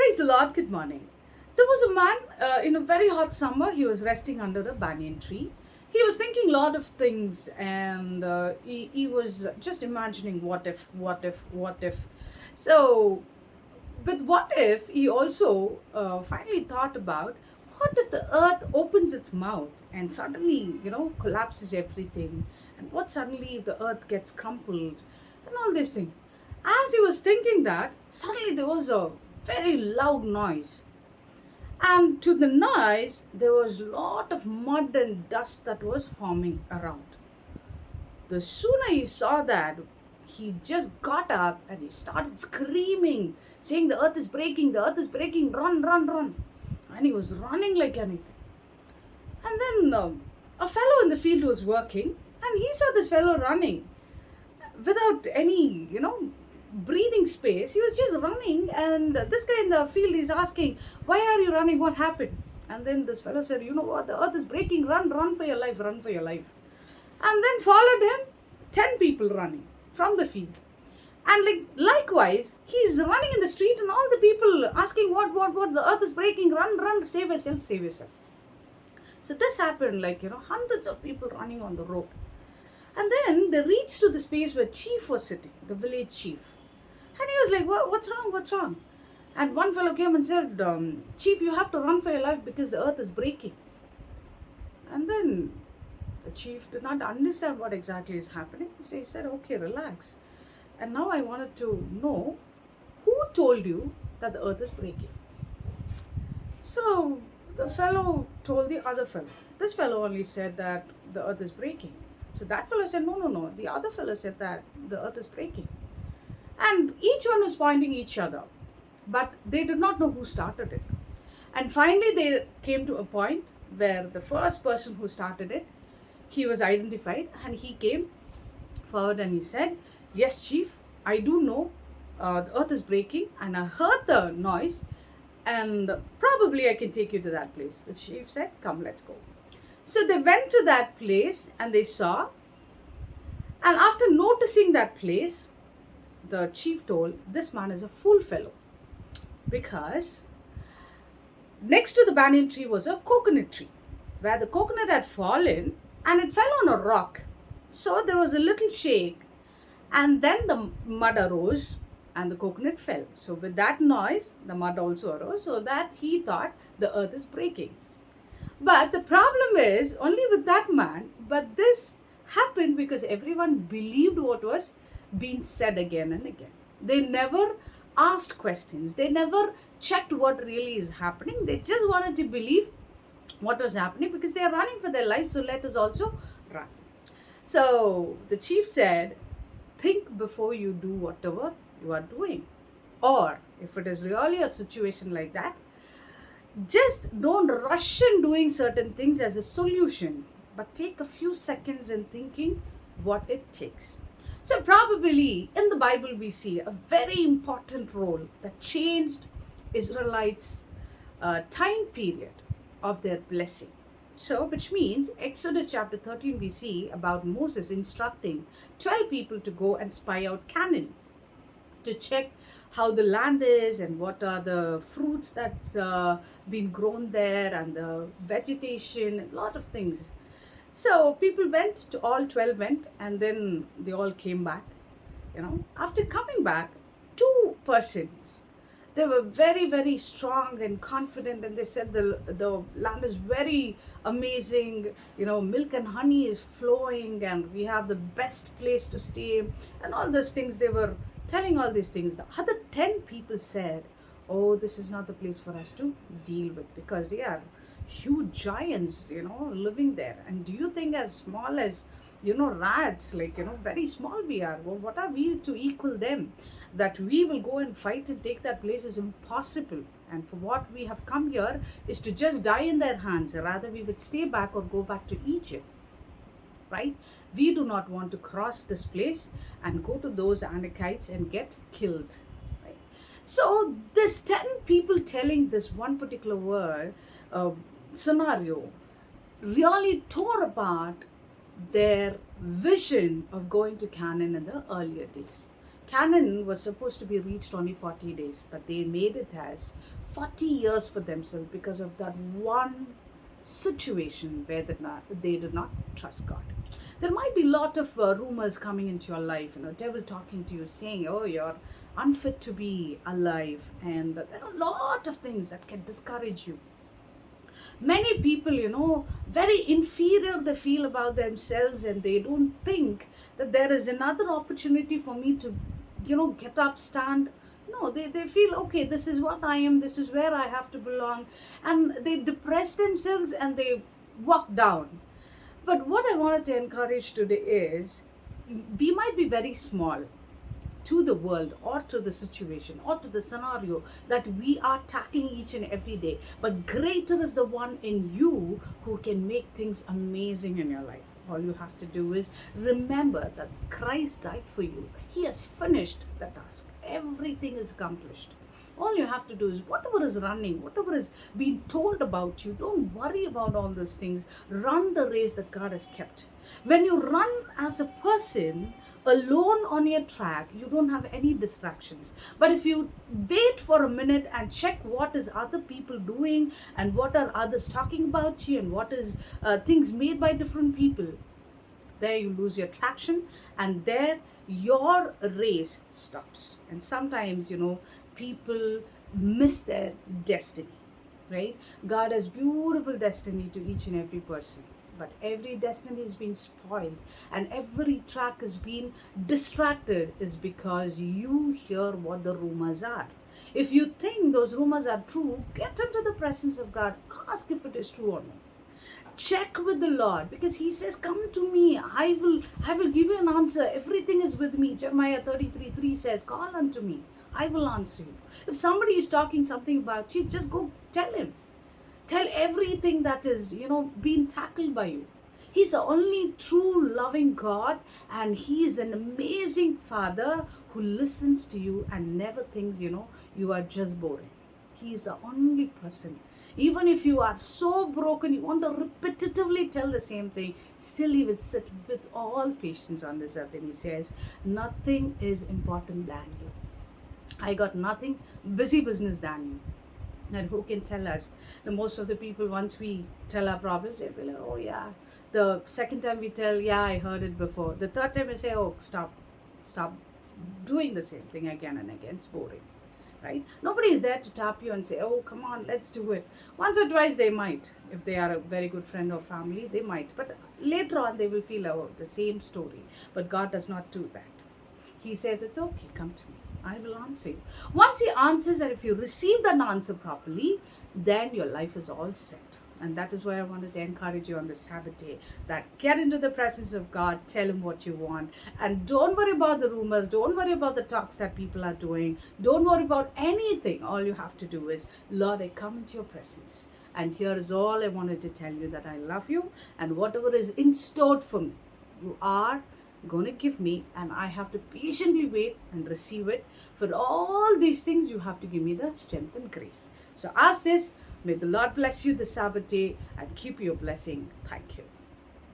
Praise the Lord, good morning. There was a man in a very hot summer, he was resting under a banyan tree. He was thinking a lot of things and he was just imagining what if, what if, what if. So, with what if, he also finally thought about what if the earth opens its mouth and suddenly, collapses everything, and what suddenly the earth gets crumpled and all these things. As he was thinking that, suddenly there was a very loud noise, and to the noise there was a lot of mud and dust that was forming around. The sooner he saw that, he just got up and he started screaming, saying, the earth is breaking, run, run, run. And he was running like anything. And then a fellow in the field was working, and he saw this fellow running without any, breathing space. He was just running, and this guy in the field is asking, "Why are you running? What happened?" And then this fellow said, "You know what? The earth is breaking. Run, run for your life, run for your life." And then followed him 10 people running from the field. And likewise, he's running in the street, and all the people asking, what? The earth is breaking. Run, run, save yourself, save yourself. So this happened, hundreds of people running on the road. And then they reached to the space where chief was sitting, the village chief. And he was like, what's wrong? What's wrong? And one fellow came and said, Chief, you have to run for your life because the earth is breaking. And then the chief did not understand what exactly is happening. So he said, okay, relax. And now I wanted to know, who told you that the earth is breaking? So the fellow told the other fellow. This fellow only said that the earth is breaking. So that fellow said, no, no, no. The other fellow said that the earth is breaking. And each one was pointing each other. But they did not know who started it. And finally they came to a point where the first person who started it, he was identified, and he came forward and he said, yes, chief, I do know the earth is breaking, and I heard the noise, and probably I can take you to that place. The chief said, come, let's go. So they went to that place and they saw, and after noticing that place, the chief told, this man is a fool fellow, because next to the banyan tree was a coconut tree where the coconut had fallen and it fell on a rock. So there was a little shake, and then the mud arose and the coconut fell. So with that noise, the mud also arose, so that he thought the earth is breaking. But the problem is only with that man, but this happened because everyone believed what was being said again and again. They never asked questions. They never checked what really is happening. They just wanted to believe what was happening because they are running for their lives, so let us also run. So the chief said, think before you do whatever you are doing. Or if it is really a situation like that, just don't rush in doing certain things as a solution, but take a few seconds in thinking what it takes. So probably in the Bible we see a very important role that changed Israelites' time period of their blessing. So, which means Exodus chapter 13 we see about Moses instructing 12 people to go and spy out Canaan, to check how the land is and what are the fruits that's been grown there, and the vegetation, a lot of things. So people went, to all 12 went, and then they all came back. After coming back, two persons, they were very, very strong and confident, and they said the land is very amazing. Milk and honey is flowing, and we have the best place to stay, and all those things. They were telling all these things. The other 10 people said, oh, this is not the place for us to deal with, because they are huge giants, living there. And do you think as small as, rats, very small we are? Well, what are we to equal them? That we will go and fight and take that place is impossible. And for what we have come here is to just die in their hands. Rather, we would stay back or go back to Egypt. Right? We do not want to cross this place and go to those Anakites and get killed. Right? So this 10 people telling this one particular word, scenario, really tore apart their vision of going to Canaan in the earlier days. Canaan was supposed to be reached only 40 days, but they made it as 40 years for themselves because of that one situation where they did not trust God. There might be a lot of rumors coming into your life, devil talking to you, saying, oh, you're unfit to be alive. And there are a lot of things that can discourage you. Many people, very inferior they feel about themselves, and they don't think that there is another opportunity for me to, get up, stand. No, they feel, okay, this is what I am, this is where I have to belong. And they depress themselves and they walk down. But what I wanted to encourage today is, we might be very small to the world or to the situation or to the scenario that we are tackling each and every day, but greater is the one in you who can make things amazing in your life. All you have to do is remember that Christ died for you. He has finished the task. Everything is accomplished. All you have to do is, whatever is running, whatever is being told about you, don't worry about all those things. Run the race that God has kept. When you run as a person alone on your track, you don't have any distractions. But if you wait for a minute and check what is other people doing and what are others talking about you and what is things made by different people, there you lose your traction, and there your race stops. And sometimes, people miss their destiny, right? God has beautiful destiny to each and every person, but every destiny is being spoiled and every track is being distracted is because you hear what the rumors are. If you think those rumors are true, get into the presence of God. Ask if it is true or not. Check with the Lord, because he says, come to me, I will give you an answer. Everything is with me. Jeremiah 33:3 says, call unto me, I will answer you. If somebody is talking something about you, just go tell him. Tell everything that is, being tackled by you. He's the only true loving God, and he is an amazing Father who listens to you and never thinks, you are just boring. He is the only person. Even if you are so broken, you want to repetitively tell the same thing, still he will sit with all patience on this earth, and he says, nothing is important than you. I got nothing busy business than you. And who can tell us? Most of the people, once we tell our problems, they'll be like, oh yeah. The second time we tell, yeah, I heard it before. The third time we say, oh, stop doing the same thing again and again. It's boring, right? Nobody is there to tap you and say, oh, come on, let's do it. Once or twice they might. If they are a very good friend or family, they might. But later on, they will feel, oh, the same story. But God does not do that. He says, it's okay, come to me. I will answer you. Once he answers, and if you receive that answer properly, then your life is all set. And that is why I wanted to encourage you on this Sabbath day, that get into the presence of God, tell him what you want, and don't worry about the rumors, don't worry about the talks that people are doing, don't worry about anything. All you have to do is, Lord, I come into your presence, and here is all I wanted to tell you, that I love you, and whatever is in store for me, you are going to give me, and I have to patiently wait and receive it. For all these things, you have to give me the strength and grace. So ask this. May the Lord bless you this Sabbath day and keep you a blessing. Thank you.